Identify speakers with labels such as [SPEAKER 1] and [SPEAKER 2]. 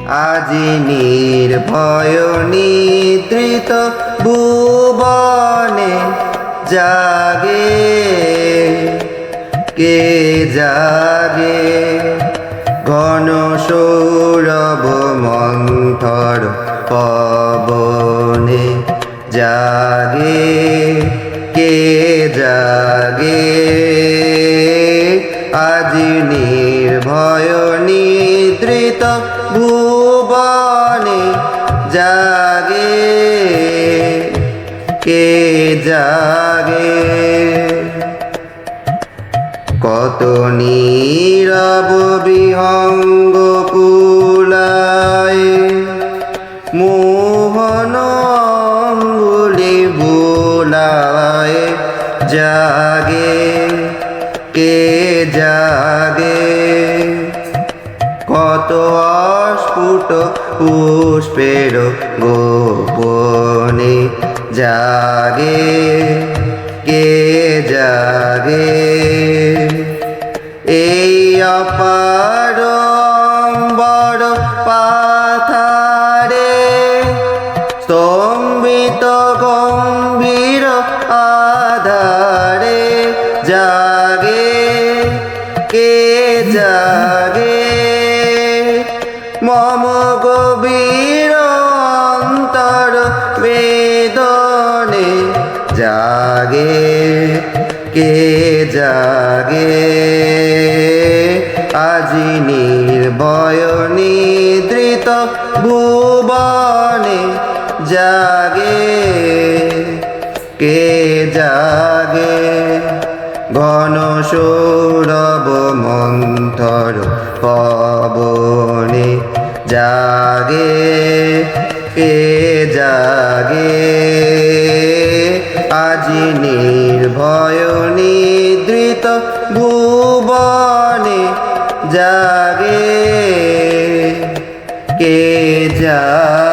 [SPEAKER 1] আজি নির্ভয় নিদ্রিত ভুবনে জাগে কে জাগে ঘন সৌরভ মন্থর পবনে জাগে কে জাগে আজি নির্ভয় নিদ্রিত ভুবনে জাগে কে জাগে কত নীরব বিহঙ্গ কুলায় মোহন অঙ্গুলি বুলায় জাগে কে জাগে কত অস্ফুট পুষ্পের গোপনে জাগে কে জাগে এই অপার অম্বর পাথারে স্তম্ভিত গম্ভীর আধারে জাগে কে জাগে মম গভীর অন্তর বেদনে জাগে কে জাগে আজি নির্ভয় নিদ্রিত ভুবনে জাগে কে জাগে ঘন সৌরভ মন্থর পবনে জাগে কে জাগে আজি নির্ভয় নিদ্রিত ভুবনে জাগে কে জাগে।